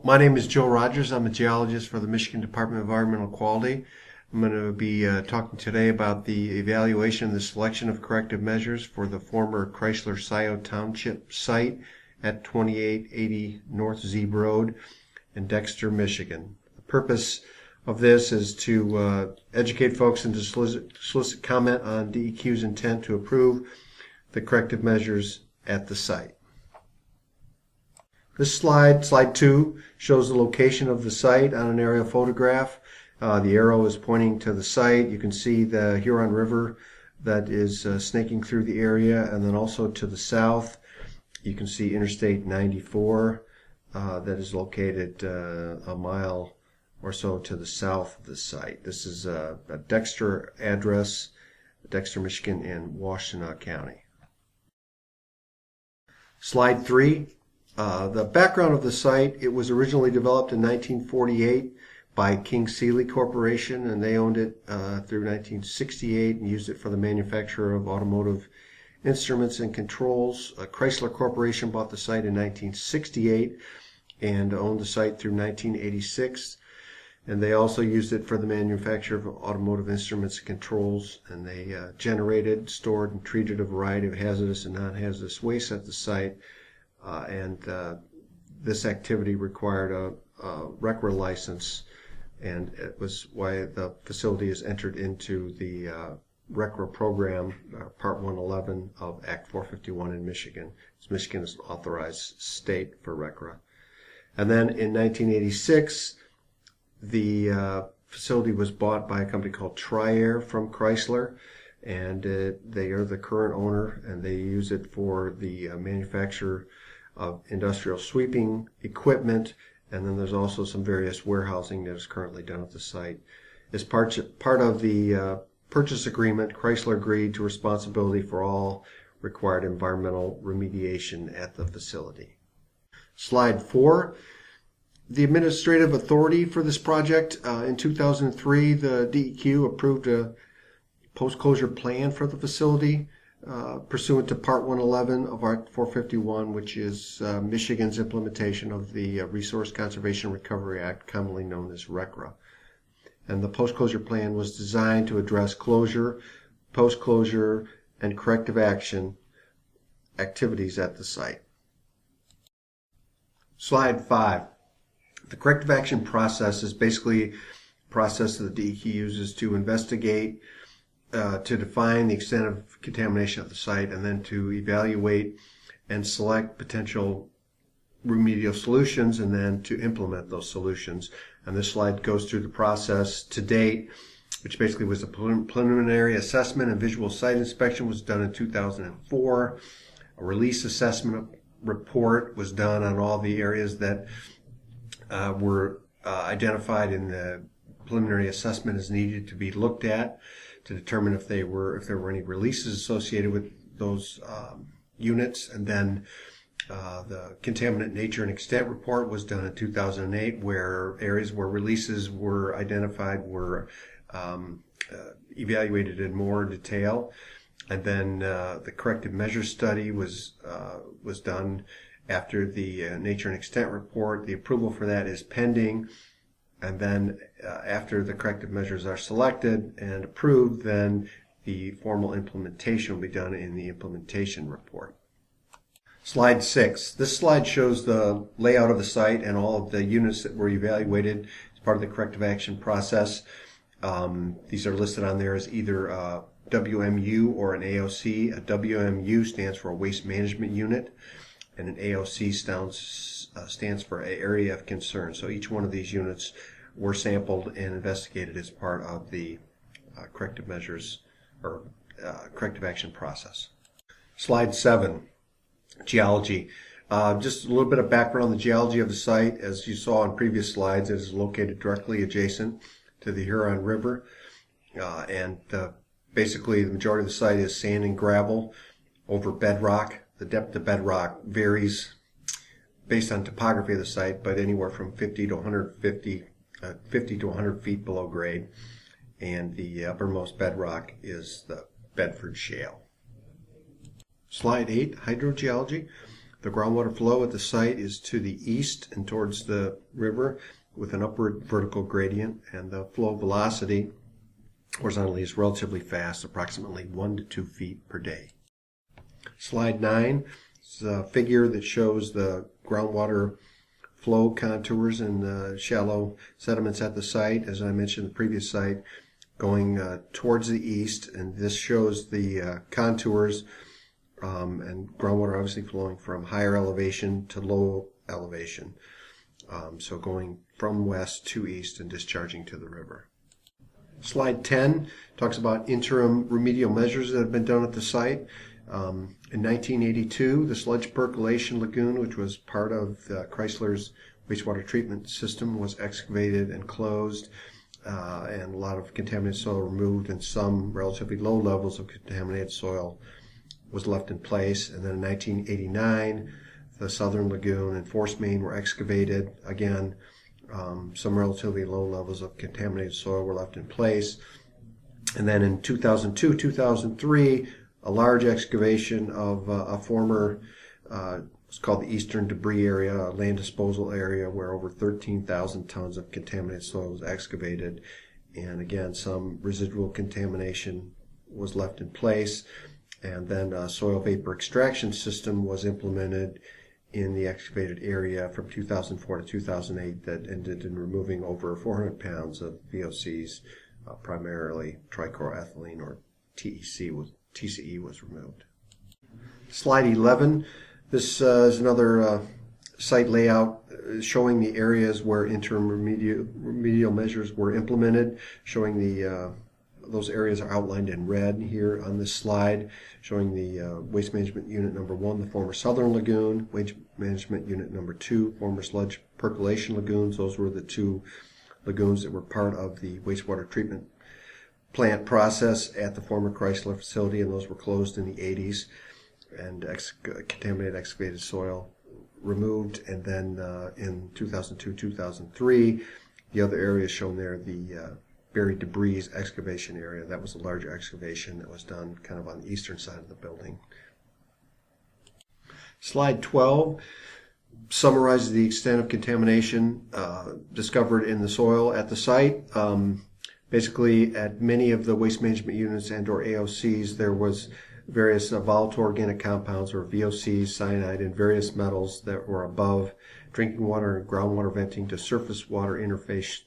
My name is Joe Rogers. I'm a geologist for the Michigan Department of Environmental Quality. I'm going to be talking today about the evaluation and the selection of corrective measures for the former Chrysler Scio Township site at 2880 North Zeeb Road in Dexter, Michigan. The purpose of this is to educate folks and to solicit comment on DEQ's intent to approve the corrective measures at the site. This slide 2, shows the location of the site on an aerial photograph. The arrow is pointing to the site. You can see the Huron River that is snaking through the area, and then also to the south you can see Interstate 94 that is located a mile or so to the south of the site. This is a Dexter address, Dexter, Michigan in Washtenaw County. Slide 3. The background of the site: it was originally developed in 1948 by King Sealy Corporation, and they owned it through 1968 and used it for the manufacture of automotive instruments and controls. Chrysler Corporation bought the site in 1968 and owned the site through 1986, and they also used it for the manufacture of automotive instruments and controls, and they generated, stored, and treated a variety of hazardous and non-hazardous waste at the site. This activity required a RCRA license, and it was why the facility is entered into the RCRA program, Part 111 of Act 451 in Michigan. Michigan is an authorized state for RCRA. And then in 1986, the facility was bought by a company called Tri-Air from Chrysler, and they are the current owner, and they use it for the manufacture of industrial sweeping equipment, and then there's also some various warehousing that is currently done at the site. As part of the purchase agreement, Chrysler agreed to responsibility for all required environmental remediation at the facility. Slide 4. The administrative authority for this project: in 2003, the DEQ approved a post-closure plan for the facility pursuant to Part 111 of Act 451, which is Michigan's implementation of the Resource Conservation Recovery Act, commonly known as RCRA. And the post-closure plan was designed to address closure, post-closure, and corrective action activities at the site. Slide 5. The corrective action process is basically a process that the DEQ uses to investigate, to define the extent of contamination at the site, and then to evaluate and select potential remedial solutions, and then to implement those solutions. And this slide goes through the process to date, which basically was a preliminary assessment and visual site inspection was done in 2004. A release assessment report was done on all the areas that were identified in the preliminary assessment as needed to be looked at, to determine if there were any releases associated with those units. And then the contaminant nature and extent report was done in 2008, where areas where releases were identified were evaluated in more detail. And then the Corrective Measures Study was done after the nature and extent report. The approval for that is pending. And then after the corrective measures are selected and approved, then the formal implementation will be done in the implementation report. Slide 6. This slide shows the layout of the site and all of the units that were evaluated as part of the corrective action process. These are listed on there as either a WMU or an AOC. A WMU stands for a waste management unit, and an AOC stands for area of concern. So each one of these units were sampled and investigated as part of the corrective measures or corrective action process. Slide 7, geology. Just a little bit of background on the geology of the site. As you saw in previous slides, it is located directly adjacent to the Huron River, and basically the majority of the site is sand and gravel over bedrock. The depth of bedrock varies based on topography of the site, but anywhere from 50 to 100 feet below grade. And the uppermost bedrock is the Bedford Shale. Slide 8, hydrogeology. The groundwater flow at the site is to the east and towards the river with an upward vertical gradient, and the flow velocity horizontally is relatively fast, approximately 1 to 2 feet per day. Slide 9 is a figure that shows the groundwater flow contours and the shallow sediments at the site. As I mentioned, the previous site going towards the east, and this shows the contours and groundwater obviously flowing from higher elevation to low elevation. So going from west to east and discharging to the river. Slide 10 talks about interim remedial measures that have been done at the site. In 1982, the sludge percolation lagoon, which was part of Chrysler's wastewater treatment system, was excavated and closed, and a lot of contaminated soil removed, and some relatively low levels of contaminated soil was left in place. And then in 1989, the southern lagoon and force main were excavated. Again, some relatively low levels of contaminated soil were left in place. And then in 2002, 2003, a large excavation of a former, it's called the Eastern Debris Area, a land disposal area where over 13,000 tons of contaminated soil was excavated. And again, some residual contamination was left in place. And then a soil vapor extraction system was implemented in the excavated area from 2004 to 2008 that ended in removing over 400 pounds of VOCs, primarily trichloroethylene, or TCE was removed. Slide 11. This is another site layout showing the areas where interim remedial measures were implemented, showing those areas are outlined in red here on this slide, showing the Waste Management Unit number 1, the former Southern Lagoon, Waste Management Unit number 2, former Sludge Percolation Lagoons. Those were the two lagoons that were part of the wastewater treatment plant process at the former Chrysler facility, and those were closed in the 80s, and contaminated excavated soil removed. And then in 2002, 2003, the other areas shown there, the buried debris excavation area. That was a larger excavation that was done kind of on the eastern side of the building. Slide 12 summarizes the extent of contamination discovered in the soil at the site. Basically, at many of the waste management units and or AOCs, there was various volatile organic compounds, or VOCs, cyanide, and various metals that were above drinking water and groundwater venting to surface water interface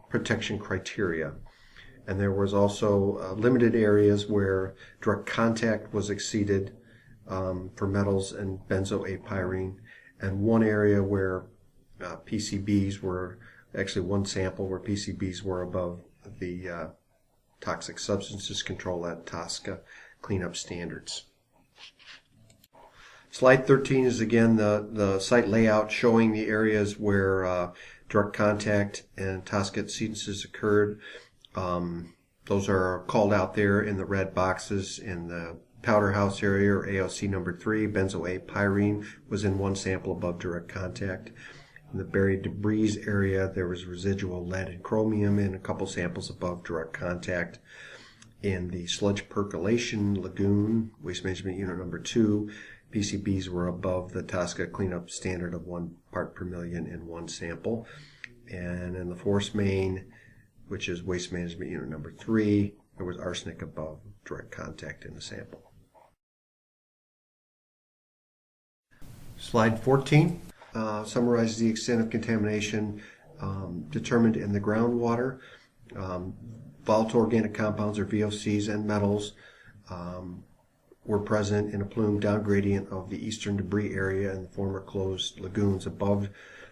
protection criteria. And there was also limited areas where direct contact was exceeded for metals and benzoate-pyrene, and one area where PCBs were, actually one sample where PCBs were above the Toxic Substances Control Act, TSCA, cleanup standards. Slide 13 is again the site layout showing the areas where direct contact and TSCA exceedances occurred. Those are called out there in the red boxes. In the powder house area, or AOC number 3, benzoate pyrene was in one sample above direct contact. In the buried debris area, there was residual lead and chromium in a couple samples above direct contact. In the sludge percolation lagoon, waste management unit number 2, PCBs were above the TSCA cleanup standard of 1 part per million in one sample. And in the force main, which is waste management unit number 3, there was arsenic above direct contact in the sample. Slide 14 summarizes the extent of contamination determined in the groundwater. Volatile organic compounds, or VOCs, and metals were present in a plume down gradient of the eastern debris area and the former closed lagoons above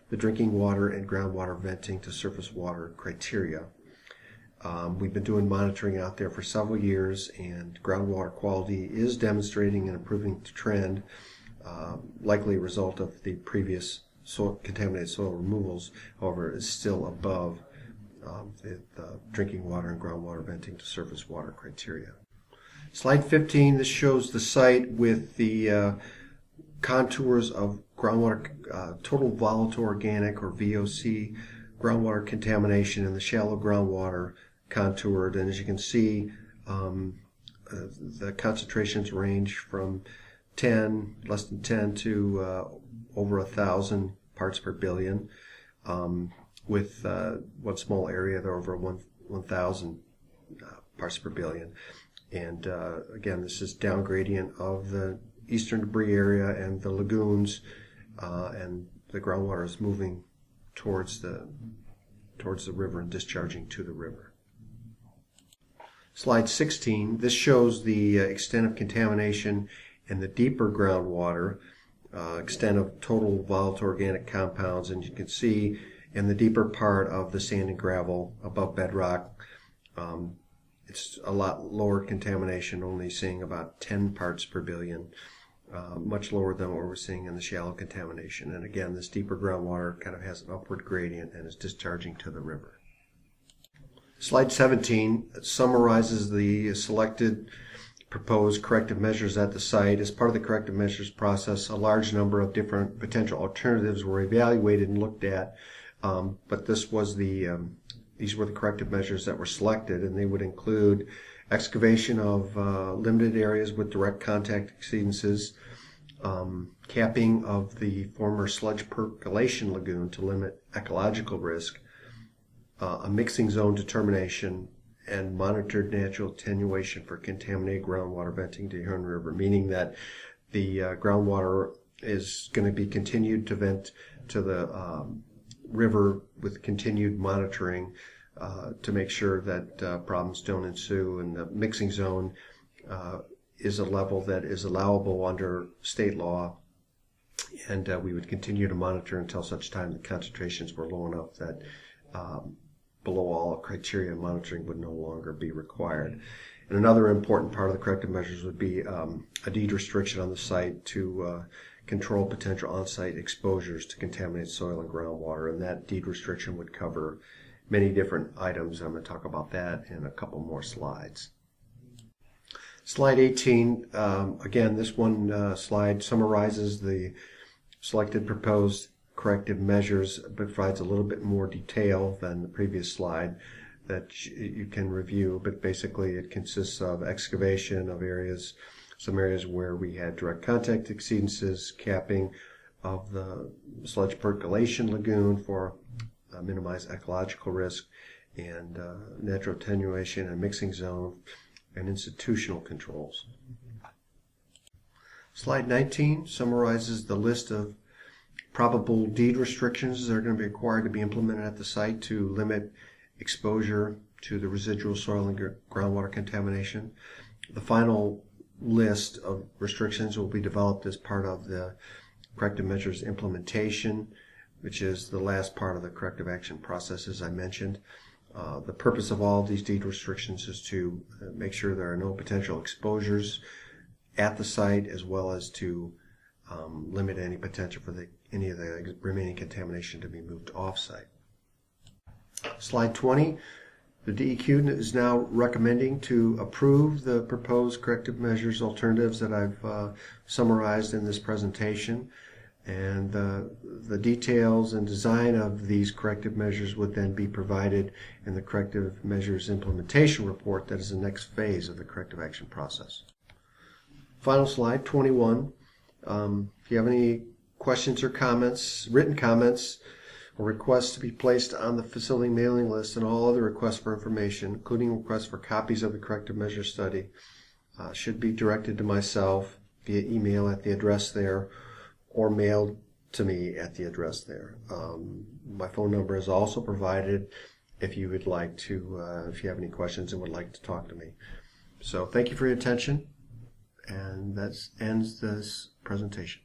the drinking water and groundwater venting to surface water criteria. We've been doing monitoring out there for several years, and groundwater quality is demonstrating an improving trend, likely a result of the previous contaminated soil removals. However, it is still above the drinking water and groundwater venting to surface water criteria. Slide 15, this shows the site with the contours of groundwater, total volatile organic, or VOC, groundwater contamination in the shallow groundwater contoured. And as you can see, the concentrations range from less than 10 to over 1,000 parts per billion. With one small area, there are over 1,000 parts per billion. And again, this is down gradient of the eastern debris area and the lagoons, and the groundwater is moving towards the river and discharging to the river. Slide 16, this shows the extent of contamination in the deeper groundwater, extent of total volatile organic compounds, and you can see in the deeper part of the sand and gravel above bedrock, it's a lot lower contamination, only seeing about 10 parts per billion, much lower than what we're seeing in the shallow contamination. And again, this deeper groundwater kind of has an upward gradient and is discharging to the river. Slide 17 summarizes the selected proposed corrective measures at the site. As part of the corrective measures process, a large number of different potential alternatives were evaluated and looked at, but these were the corrective measures that were selected, and they would include excavation of limited areas with direct contact exceedances, capping of the former sludge percolation lagoon to limit ecological risk, a mixing zone determination, and monitored natural attenuation for contaminated groundwater venting to the Huron River, meaning that the groundwater is going to be continued to vent to the river with continued monitoring to make sure that problems don't ensue, and the mixing zone is a level that is allowable under state law, and we would continue to monitor until such time the concentrations were low enough that below all criteria monitoring would no longer be required. And another important part of the corrective measures would be a deed restriction on the site to control potential on-site exposures to contaminated soil and groundwater, and that deed restriction would cover many different items. I'm going to talk about that in a couple more slides. Slide 18, again, this one slide summarizes the selected proposed corrective measures, but provides a little bit more detail than the previous slide that you can review. But basically it consists of excavation of areas, some areas where we had direct contact exceedances, capping of the sludge percolation lagoon for minimize ecological risk, and natural attenuation and mixing zone, and institutional controls. Slide 19 summarizes the list of probable deed restrictions that are going to be required to be implemented at the site to limit exposure to the residual soil and groundwater contamination. The final list of restrictions will be developed as part of the corrective measures implementation, which is the last part of the corrective action process, as I mentioned. The purpose of all of these deed restrictions is to make sure there are no potential exposures at the site, as well as to limit any potential for any of the remaining contamination to be moved off-site. Slide 20, the DEQ is now recommending to approve the proposed corrective measures alternatives that I've summarized in this presentation. And the details and design of these corrective measures would then be provided in the corrective measures implementation report that is the next phase of the corrective action process. Final slide, 21. If you have any questions or comments, written comments, or requests to be placed on the facility mailing list, and all other requests for information, including requests for copies of the Corrective Measures Study, should be directed to myself via email at the address there, or mailed to me at the address there. My phone number is also provided if you would like to, if you have any questions and would like to talk to me. So thank you for your attention, and that ends this presentation.